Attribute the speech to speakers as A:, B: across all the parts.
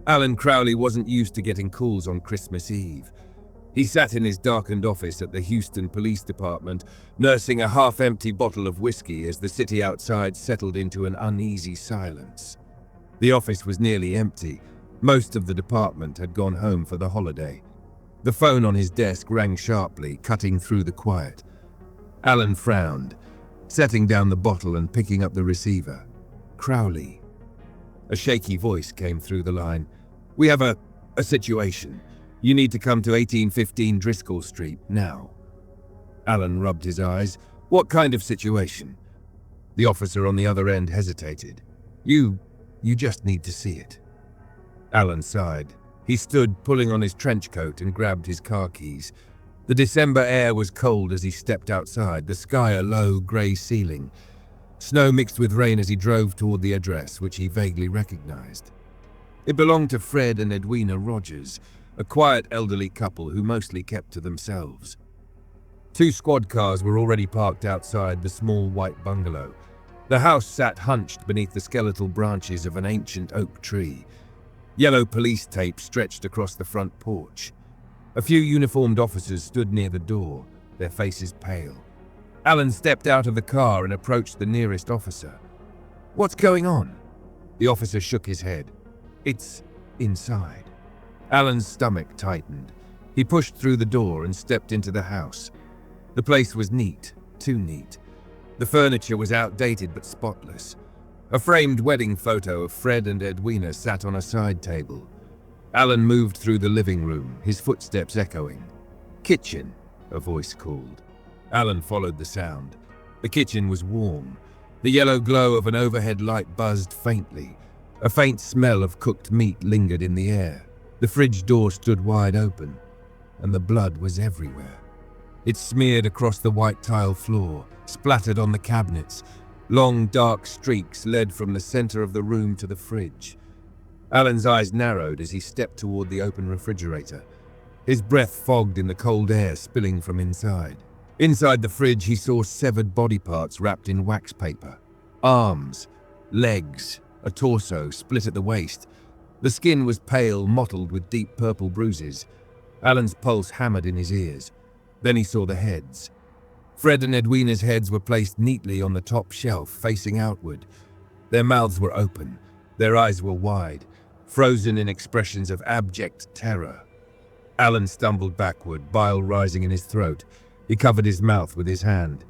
A: Alan Crowley wasn't used to getting calls on Christmas Eve. He sat in his darkened office at the Houston Police Department, nursing a half-empty bottle of whiskey as the city outside settled into an uneasy silence. The office was nearly empty. Most of the department had gone home for the holiday. The phone on his desk rang sharply, cutting through the quiet. Alan frowned, setting down the bottle and picking up the receiver. Crowley. A shaky voice came through the line. "We have a situation. You need to come to 1815 Driscoll Street, now." Alan rubbed his eyes. "What kind of situation?" The officer on the other end hesitated. You just need to see it." Alan sighed. He stood, pulling on his trench coat, and grabbed his car keys. The December air was cold as he stepped outside, the sky a low, grey ceiling. Snow mixed with rain as he drove toward the address, which he vaguely recognized. It belonged to Fred and Edwina Rogers, a quiet elderly couple who mostly kept to themselves. 2 squad cars were already parked outside the small white bungalow. The house sat hunched beneath the skeletal branches of an ancient oak tree. Yellow police tape stretched across the front porch. A few uniformed officers stood near the door, their faces pale. Alan stepped out of the car and approached the nearest officer. "What's going on?" The officer shook his head. "It's inside." Alan's stomach tightened. He pushed through the door and stepped into the house. The place was neat, too neat. The furniture was outdated but spotless. A framed wedding photo of Fred and Edwina sat on a side table. Alan moved through the living room, his footsteps echoing. "Kitchen," a voice called. Alan followed the sound. The kitchen was warm. The yellow glow of an overhead light buzzed faintly. A faint smell of cooked meat lingered in the air. The fridge door stood wide open, and the blood was everywhere. It smeared across the white tile floor, splattered on the cabinets. Long, dark streaks led from the center of the room to the fridge. Alan's eyes narrowed as he stepped toward the open refrigerator. His breath fogged in the cold air spilling from inside. Inside the fridge, he saw severed body parts wrapped in wax paper. Arms, legs, a torso split at the waist. The skin was pale, mottled with deep purple bruises. Alan's pulse hammered in his ears. Then he saw the heads. Fred and Edwina's heads were placed neatly on the top shelf, facing outward. Their mouths were open. Their eyes were wide, frozen in expressions of abject terror. Alan stumbled backward, bile rising in his throat. He covered his mouth with his hand.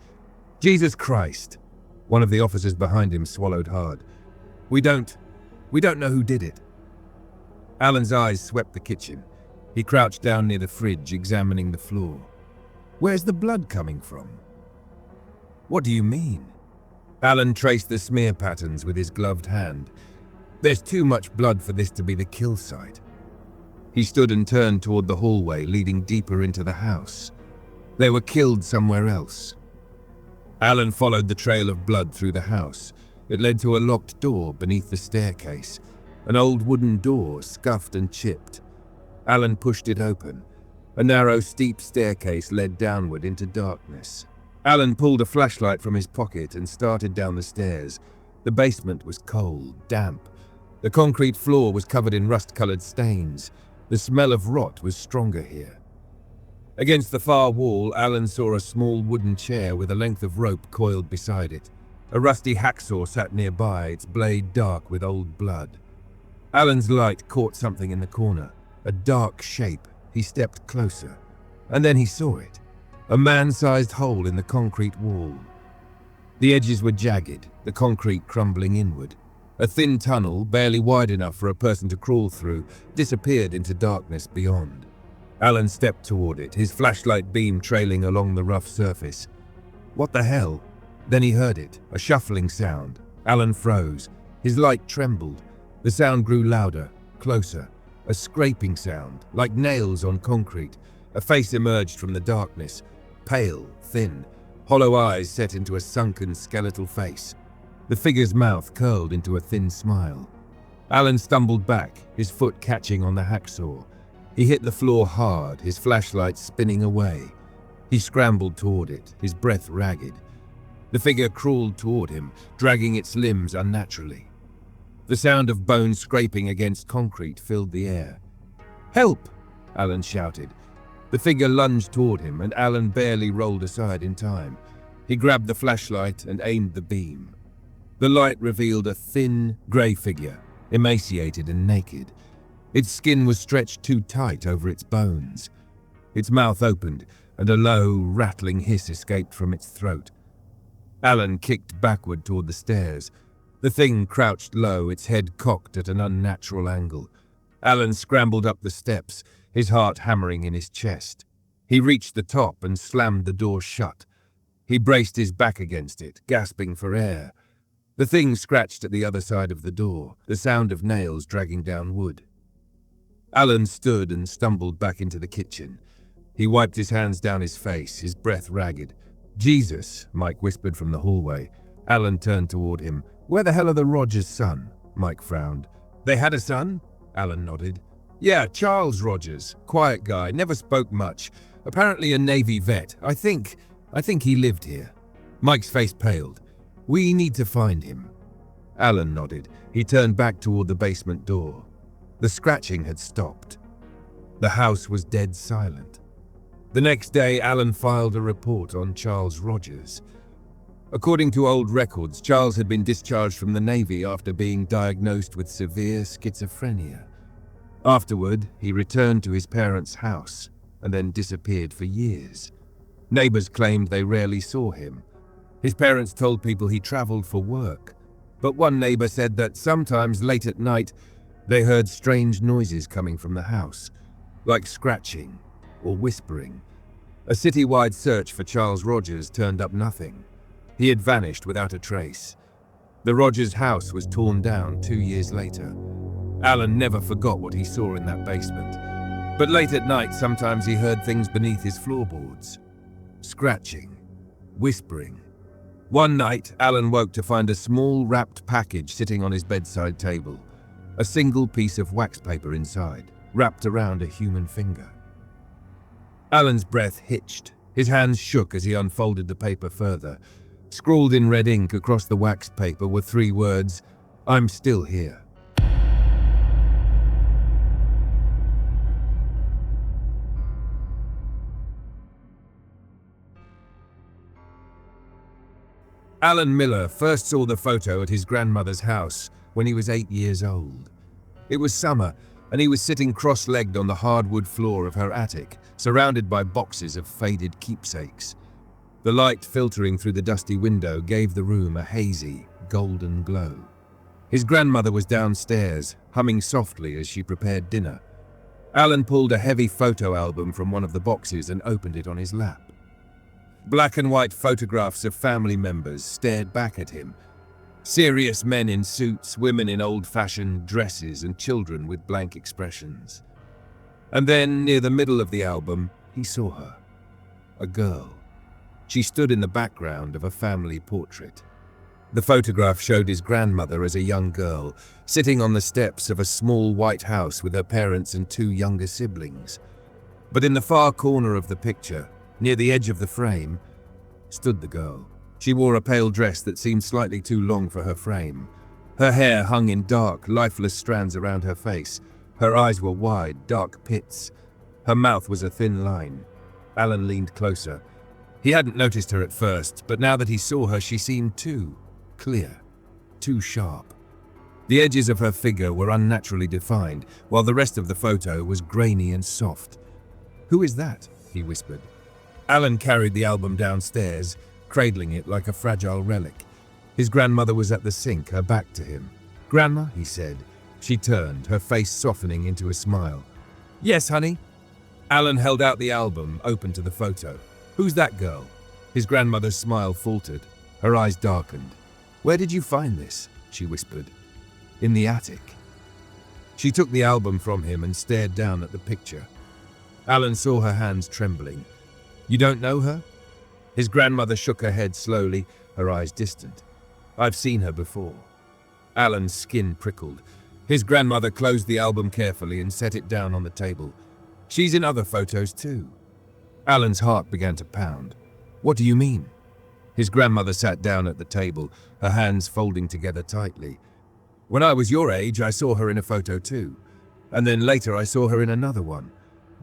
A: "Jesus Christ!" One of the officers behind him swallowed hard. We don't know who did it." Alan's eyes swept the kitchen. He crouched down near the fridge, examining the floor. "Where's the blood coming from?" "What do you mean?" Alan traced the smear patterns with his gloved hand. "There's too much blood for this to be the kill site." He stood and turned toward the hallway leading deeper into the house. They were killed somewhere else. Alan followed the trail of blood through the house. It led to a locked door beneath the staircase. An old wooden door, scuffed and chipped. Alan pushed it open. A narrow, steep staircase led downward into darkness. Alan pulled a flashlight from his pocket and started down the stairs. The basement was cold, damp. The concrete floor was covered in rust-colored stains. The smell of rot was stronger here. Against the far wall, Alan saw a small wooden chair with a length of rope coiled beside it. A rusty hacksaw sat nearby, its blade dark with old blood. Alan's light caught something in the corner, a dark shape. He stepped closer, and then he saw it, a man-sized hole in the concrete wall. The edges were jagged, the concrete crumbling inward. A thin tunnel, barely wide enough for a person to crawl through, disappeared into darkness beyond. Alan stepped toward it, his flashlight beam trailing along the rough surface. What the hell? Then he heard it, a shuffling sound. Alan froze. His light trembled. The sound grew louder, closer. A scraping sound, like nails on concrete. A face emerged from the darkness, pale, thin, hollow eyes set into a sunken skeletal face. The figure's mouth curled into a thin smile. Alan stumbled back, his foot catching on the hacksaw. He hit the floor hard, his flashlight spinning away. He scrambled toward it, his breath ragged. The figure crawled toward him, dragging its limbs unnaturally. The sound of bones scraping against concrete filled the air. "Help!" Alan shouted. The figure lunged toward him, and Alan barely rolled aside in time. He grabbed the flashlight and aimed the beam. The light revealed a thin, grey figure, emaciated and naked. Its skin was stretched too tight over its bones. Its mouth opened, and a low, rattling hiss escaped from its throat. Alan kicked backward toward the stairs. The thing crouched low, its head cocked at an unnatural angle. Alan scrambled up the steps, his heart hammering in his chest. He reached the top and slammed the door shut. He braced his back against it, gasping for air. The thing scratched at the other side of the door, the sound of nails dragging down wood. Alan stood and stumbled back into the kitchen. He wiped his hands down his face, his breath ragged. "Jesus," Mike whispered from the hallway. Alan turned toward him. "Where the hell are the Rogers' son?" Mike frowned. "They had a son?" Alan nodded. "Yeah, Charles Rogers. Quiet guy, never spoke much. Apparently a Navy vet. I think he lived here." Mike's face paled. "We need to find him." Alan nodded. He turned back toward the basement door. The scratching had stopped. The house was dead silent. The next day, Alan filed a report on Charles Rogers. According to old records, Charles had been discharged from the Navy after being diagnosed with severe schizophrenia. Afterward, he returned to his parents' house and then disappeared for years. Neighbors claimed they rarely saw him. His parents told people he traveled for work, but one neighbor said that sometimes late at night, they heard strange noises coming from the house, like scratching or whispering. A citywide search for Charles Rogers turned up nothing. He had vanished without a trace. The Rogers house was torn down 2 years later. Alan never forgot what he saw in that basement. But late at night, sometimes he heard things beneath his floorboards. Scratching, whispering. One night, Alan woke to find a small wrapped package sitting on his bedside table. A single piece of wax paper inside, wrapped around a human finger. Alan's breath hitched. His hands shook as he unfolded the paper further. Scrawled in red ink across the waxed paper were 3 words, "I'm still here." Alan Miller first saw the photo at his grandmother's house when he was 8 years old. It was summer, and he was sitting cross-legged on the hardwood floor of her attic, surrounded by boxes of faded keepsakes. The light filtering through the dusty window gave the room a hazy, golden glow. His grandmother was downstairs, humming softly as she prepared dinner. Alan pulled a heavy photo album from one of the boxes and opened it on his lap. Black and white photographs of family members stared back at him. Serious men in suits, women in old-fashioned dresses, and children with blank expressions. And then, near the middle of the album, he saw her. A girl. She stood in the background of a family portrait. The photograph showed his grandmother as a young girl, sitting on the steps of a small white house with her parents and 2 younger siblings. But in the far corner of the picture, near the edge of the frame, stood the girl. She wore a pale dress that seemed slightly too long for her frame. Her hair hung in dark, lifeless strands around her face. Her eyes were wide, dark pits. Her mouth was a thin line. Alan leaned closer. He hadn't noticed her at first, but now that he saw her, she seemed too clear, too sharp. The edges of her figure were unnaturally defined, while the rest of the photo was grainy and soft. "Who is that?" he whispered. Alan carried the album downstairs, cradling it like a fragile relic. His grandmother was at the sink, her back to him. "Grandma," he said. She turned, her face softening into a smile. "Yes, honey?" Alan held out the album, open to the photo. "Who's that girl?" His grandmother's smile faltered. Her eyes darkened. "Where did you find this?" she whispered. "In the attic." She took the album from him and stared down at the picture. Alan saw her hands trembling. "You don't know her?" His grandmother shook her head slowly, her eyes distant. "I've seen her before." Alan's skin prickled. His grandmother closed the album carefully and set it down on the table. "She's in other photos too." Alan's heart began to pound. "What do you mean?" His grandmother sat down at the table, her hands folding together tightly. When I was your age, I saw her in a photo too. And then later I saw her in another one.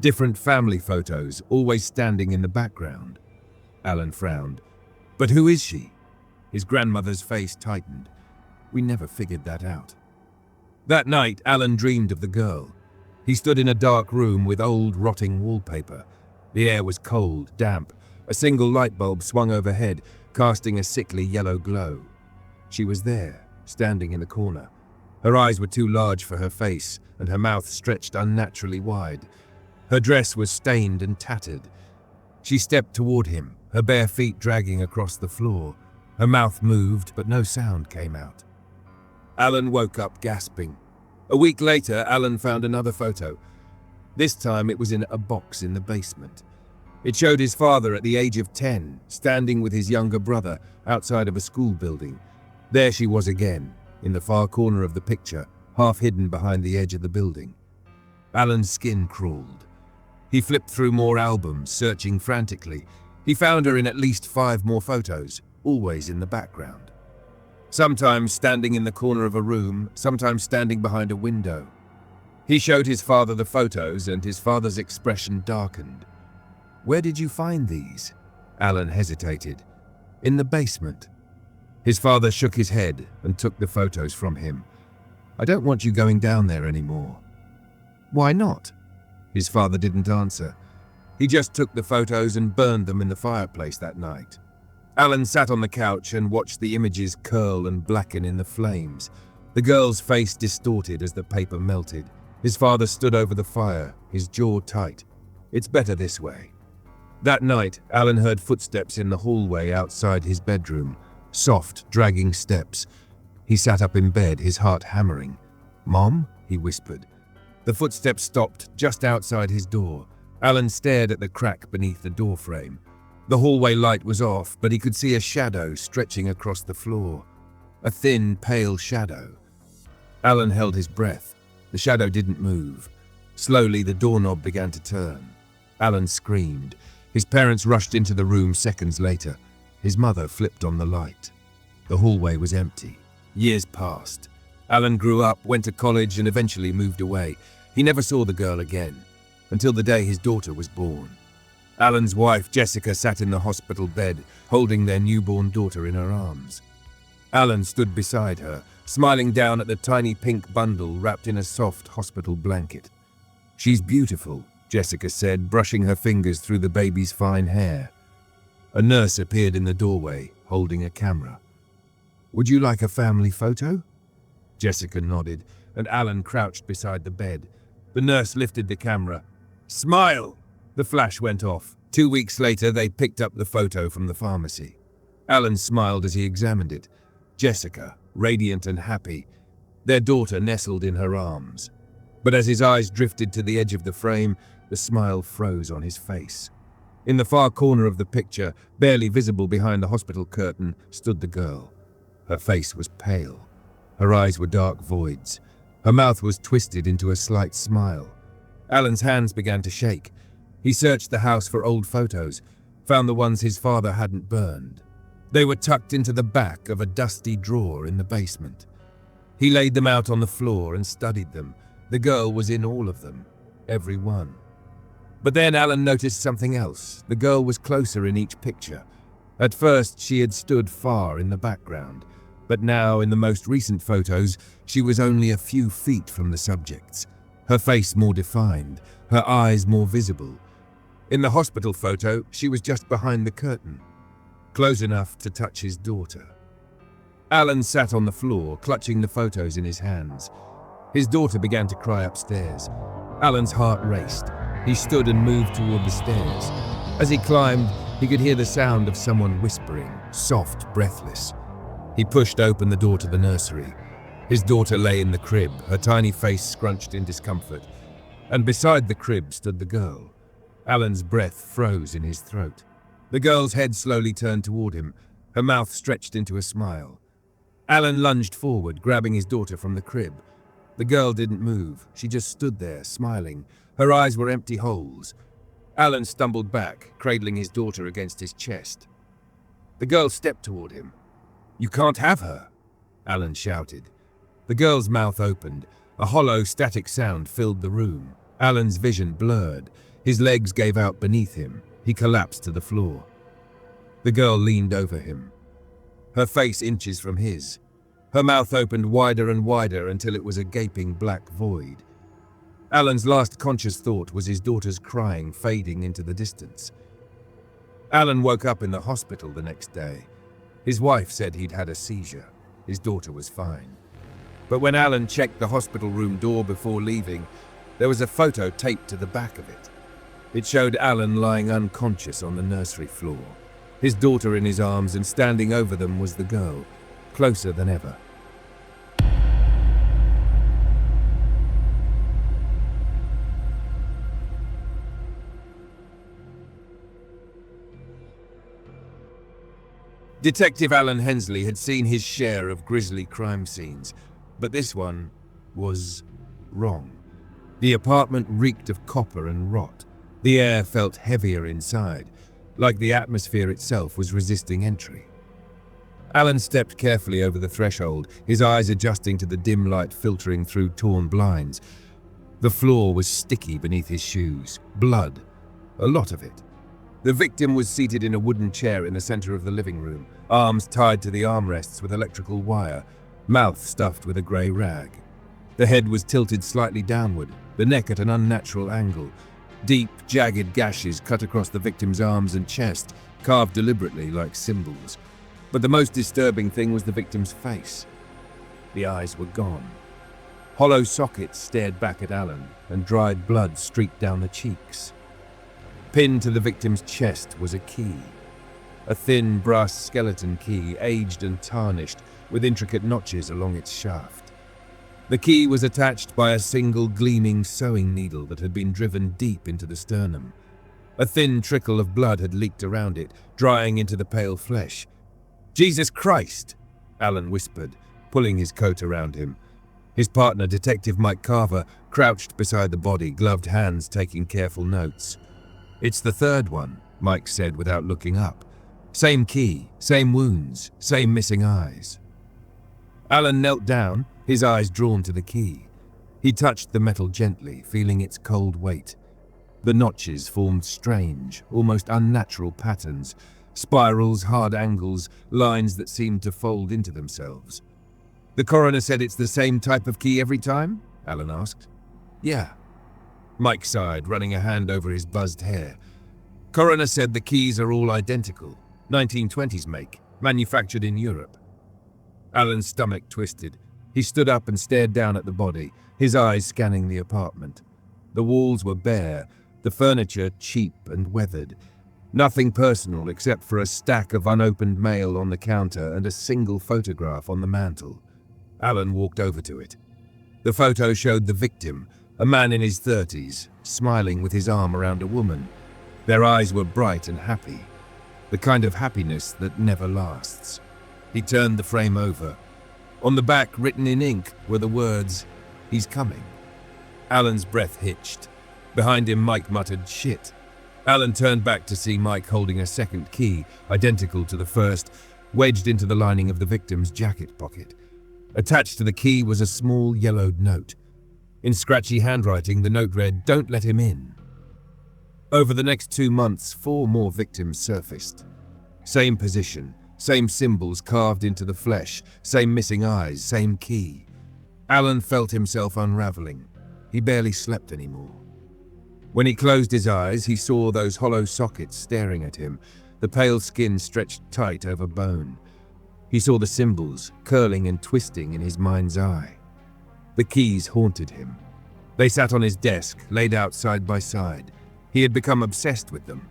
A: Different family photos, always standing in the background. Alan frowned. But who is she? His grandmother's face tightened. We never figured that out. That night, Alan dreamed of the girl. He stood in a dark room with old, rotting wallpaper. The air was cold, damp. A single light bulb swung overhead, casting a sickly yellow glow. She was there, standing in the corner. Her eyes were too large for her face, and her mouth stretched unnaturally wide. Her dress was stained and tattered. She stepped toward him, her bare feet dragging across the floor. Her mouth moved, but no sound came out. Alan woke up gasping. A week later, Alan found another photo. This time it was in a box in the basement. It showed his father at the age of 10, standing with his younger brother outside of a school building. There she was again, in the far corner of the picture, half hidden behind the edge of the building. Alan's skin crawled. He flipped through more albums, searching frantically. He found her in at least 5 more photos, always in the background. Sometimes standing in the corner of a room, sometimes standing behind a window. He showed his father the photos, and his father's expression darkened. "Where did you find these?" Alan hesitated. "In the basement." His father shook his head and took the photos from him. "I don't want you going down there anymore." "Why not?" His father didn't answer. He just took the photos and burned them in the fireplace that night. Alan sat on the couch and watched the images curl and blacken in the flames. The girl's face distorted as the paper melted. His father stood over the fire, his jaw tight. "It's better this way." That night, Alan heard footsteps in the hallway outside his bedroom. Soft, dragging steps. He sat up in bed, his heart hammering. "Mom?" he whispered. The footsteps stopped just outside his door. Alan stared at the crack beneath the doorframe. The hallway light was off, but he could see a shadow stretching across the floor. A thin, pale shadow. Alan held his breath. The shadow didn't move. Slowly, the doorknob began to turn. Alan screamed. His parents rushed into the room seconds later. His mother flipped on the light. The hallway was empty. Years passed. Alan grew up, went to college, and eventually moved away. He never saw the girl again, until the day his daughter was born. Alan's wife, Jessica, sat in the hospital bed, holding their newborn daughter in her arms. Alan stood beside her, smiling down at the tiny pink bundle wrapped in a soft hospital blanket. "She's beautiful," Jessica said, brushing her fingers through the baby's fine hair. A nurse appeared in the doorway, holding a camera. "Would you like a family photo?" Jessica nodded, and Alan crouched beside the bed. The nurse lifted the camera. "Smile!" The flash went off. 2 weeks later, they picked up the photo from the pharmacy. Alan smiled as he examined it. Jessica, radiant and happy, their daughter nestled in her arms. But as his eyes drifted to the edge of the frame, the smile froze on his face. In the far corner of the picture, barely visible behind the hospital curtain, stood the girl. Her face was pale. Her eyes were dark voids. Her mouth was twisted into a slight smile. Alan's hands began to shake. He searched the house for old photos, found the ones his father hadn't burned. They were tucked into the back of a dusty drawer in the basement. He laid them out on the floor and studied them. The girl was in all of them, every one. But then Alan noticed something else. The girl was closer in each picture. At first, she had stood far in the background, but now, in the most recent photos, she was only a few feet from the subjects. Her face more defined, her eyes more visible. In the hospital photo, she was just behind the curtain, close enough to touch his daughter. Alan sat on the floor, clutching the photos in his hands. His daughter began to cry upstairs. Alan's heart raced. He stood and moved toward the stairs. As he climbed, he could hear the sound of someone whispering, soft, breathless. He pushed open the door to the nursery. His daughter lay in the crib, her tiny face scrunched in discomfort. And beside the crib stood the girl. Alan's breath froze in his throat. The girl's head slowly turned toward him, her mouth stretched into a smile. Alan lunged forward, grabbing his daughter from the crib. The girl didn't move. She just stood there, smiling. Her eyes were empty holes. Alan stumbled back, cradling his daughter against his chest. The girl stepped toward him. "You can't have her," Alan shouted. The girl's mouth opened. A hollow, static sound filled the room. Alan's vision blurred. His legs gave out beneath him. He collapsed to the floor. The girl leaned over him, her face inches from his. Her mouth opened wider and wider until it was a gaping black void. Alan's last conscious thought was his daughter's crying fading into the distance. Alan woke up in the hospital the next day. His wife said he'd had a seizure. His daughter was fine. But when Alan checked the hospital room door before leaving, there was a photo taped to the back of it. It showed Alan lying unconscious on the nursery floor. His daughter in his arms, and standing over them was the girl, closer than ever. Detective Alan Hensley had seen his share of grisly crime scenes, but this one was wrong. The apartment reeked of copper and rot. The air felt heavier inside, like the atmosphere itself was resisting entry. Alan stepped carefully over the threshold, his eyes adjusting to the dim light filtering through torn blinds. The floor was sticky beneath his shoes. Blood. A lot of it. The victim was seated in a wooden chair in the center of the living room, arms tied to the armrests with electrical wire, mouth stuffed with a grey rag. The head was tilted slightly downward, the neck at an unnatural angle. Deep, jagged gashes cut across the victim's arms and chest, carved deliberately like symbols. But the most disturbing thing was the victim's face. The eyes were gone. Hollow sockets stared back at Alan, and dried blood streaked down the cheeks. Pinned to the victim's chest was a key. A thin brass skeleton key, aged and tarnished, with intricate notches along its shaft. The key was attached by a single gleaming sewing needle that had been driven deep into the sternum. A thin trickle of blood had leaked around it, drying into the pale flesh. "Jesus Christ!" Alan whispered, pulling his coat around him. His partner, Detective Mike Carver, crouched beside the body, gloved hands taking careful notes. "It's the third one," Mike said without looking up. "Same key, same wounds, same missing eyes." Alan knelt down, his eyes drawn to the key. He touched the metal gently, feeling its cold weight. The notches formed strange, almost unnatural patterns, spirals, hard angles, lines that seemed to fold into themselves. "The coroner said it's the same type of key every time?" Alan asked. "Yeah." Mike sighed, running a hand over his buzzed hair. "Coroner said the keys are all identical, 1920s make, manufactured in Europe." Alan's stomach twisted. He stood up and stared down at the body, his eyes scanning the apartment. The walls were bare, the furniture cheap and weathered. Nothing personal except for a stack of unopened mail on the counter and a single photograph on the mantel. Alan walked over to it. The photo showed the victim, a man in his 30s, smiling with his arm around a woman. Their eyes were bright and happy, the kind of happiness that never lasts. He turned the frame over. On the back, written in ink, were the words, "He's coming." Alan's breath hitched. Behind him, Mike muttered, "Shit." Alan turned back to see Mike holding a second key, identical to the first, wedged into the lining of the victim's jacket pocket. Attached to the key was a small yellowed note. In scratchy handwriting, the note read, "Don't let him in." Over the next 2 months, 4 more victims surfaced. Same position, same symbols carved into the flesh, same missing eyes, same key. Alan felt himself unraveling. He barely slept anymore. When he closed his eyes, he saw those hollow sockets staring at him, the pale skin stretched tight over bone. He saw the symbols curling and twisting in his mind's eye. The keys haunted him. They sat on his desk, laid out side by side. He had become obsessed with them.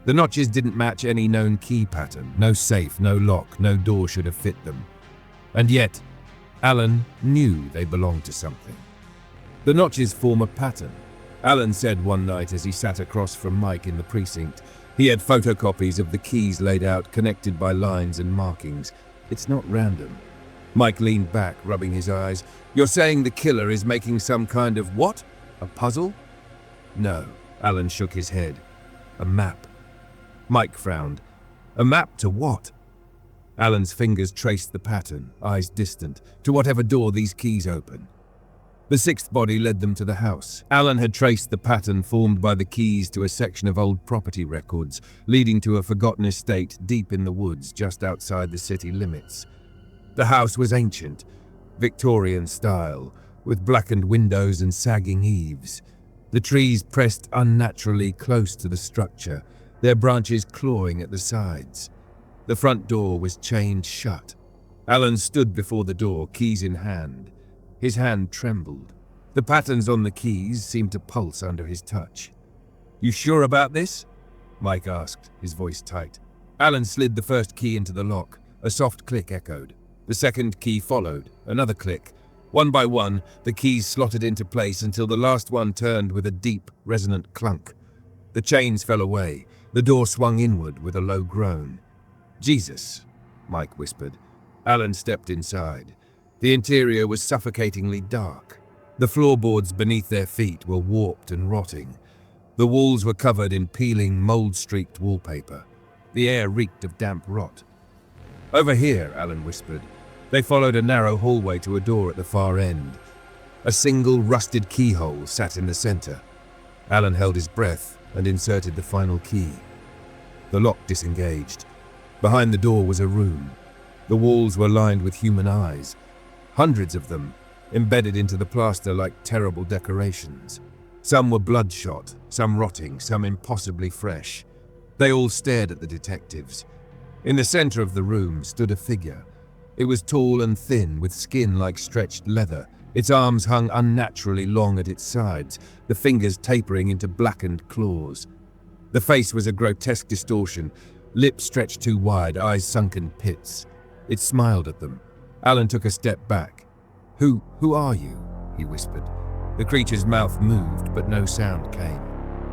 A: The notches didn't match any known key pattern. No safe, no lock, no door should have fit them. And yet, Alan knew they belonged to something. "The notches form a pattern," Alan said one night as he sat across from Mike in the precinct. He had photocopies of the keys laid out, connected by lines and markings. "It's not random." Mike leaned back, rubbing his eyes. "You're saying the killer is making some kind of what? A puzzle?" "No," Alan shook his head. "A map." Mike frowned. "A map to what?" Alan's fingers traced the pattern, eyes distant, to whatever door these keys open. The sixth body led them to the house. Alan had traced the pattern formed by the keys to a section of old property records, leading to a forgotten estate deep in the woods just outside the city limits. The house was ancient, Victorian style, with blackened windows and sagging eaves. The trees pressed unnaturally close to the structure, their branches clawing at the sides. The front door was chained shut. Alan stood before the door, keys in hand. His hand trembled. The patterns on the keys seemed to pulse under his touch. "You sure about this?" Mike asked, his voice tight. Alan slid the first key into the lock. A soft click echoed. The second key followed. Another click. One by one, the keys slotted into place until the last one turned with a deep, resonant clunk. The chains fell away. The door swung inward with a low groan. "Jesus," Mike whispered. Alan stepped inside. The interior was suffocatingly dark. The floorboards beneath their feet were warped and rotting. The walls were covered in peeling, mold-streaked wallpaper. The air reeked of damp rot. "Over here," Alan whispered. They followed a narrow hallway to a door at the far end. A single rusted keyhole sat in the center. Alan held his breath and inserted the final key. The lock disengaged. Behind the door was a room. The walls were lined with human eyes, hundreds of them, embedded into the plaster like terrible decorations. Some were bloodshot, some rotting, some impossibly fresh. They all stared at the detectives. In the center of the room stood a figure. It was tall and thin, with skin like stretched leather. Its arms hung unnaturally long at its sides, the fingers tapering into blackened claws. The face was a grotesque distortion, lips stretched too wide, eyes sunk in pits. It smiled at them. Alan took a step back. Who are you?" he whispered. The creature's mouth moved, but no sound came.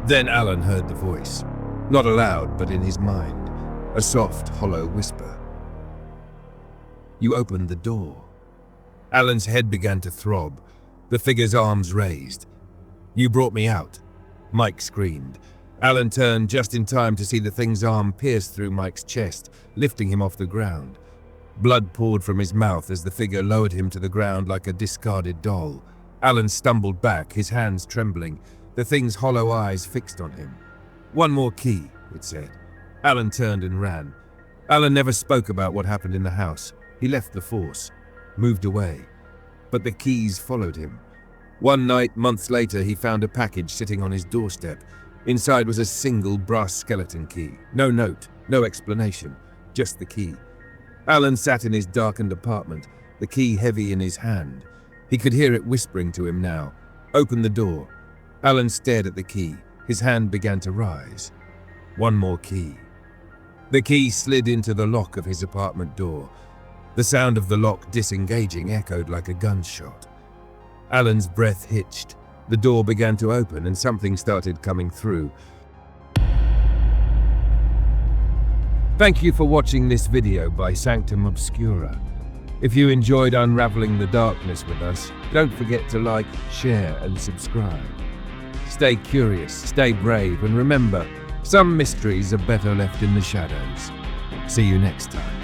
A: Then Alan heard the voice. Not aloud, but in his mind. A soft, hollow whisper. "You opened the door." Alan's head began to throb. The figure's arms raised. "You brought me out," Mike screamed. Alan turned just in time to see the thing's arm pierce through Mike's chest, lifting him off the ground. Blood poured from his mouth as the figure lowered him to the ground like a discarded doll. Alan stumbled back, his hands trembling, the thing's hollow eyes fixed on him. "One more key," it said. Alan turned and ran. Alan never spoke about what happened in the house. He left the force, moved away. But the keys followed him. One night, months later, he found a package sitting on his doorstep. Inside was a single brass skeleton key. No note, no explanation, just the key. Alan sat in his darkened apartment, the key heavy in his hand. He could hear it whispering to him now. "Open the door." Alan stared at the key. His hand began to rise. One more key. The key slid into the lock of his apartment door. The sound of the lock disengaging echoed like a gunshot. Alan's breath hitched. The door began to open and something started coming through. Thank you for watching this video by Sanctum Obscura. If you enjoyed unraveling the darkness with us, don't forget to like, share, and subscribe. Stay curious, stay brave, and remember, some mysteries are better left in the shadows. See you next time.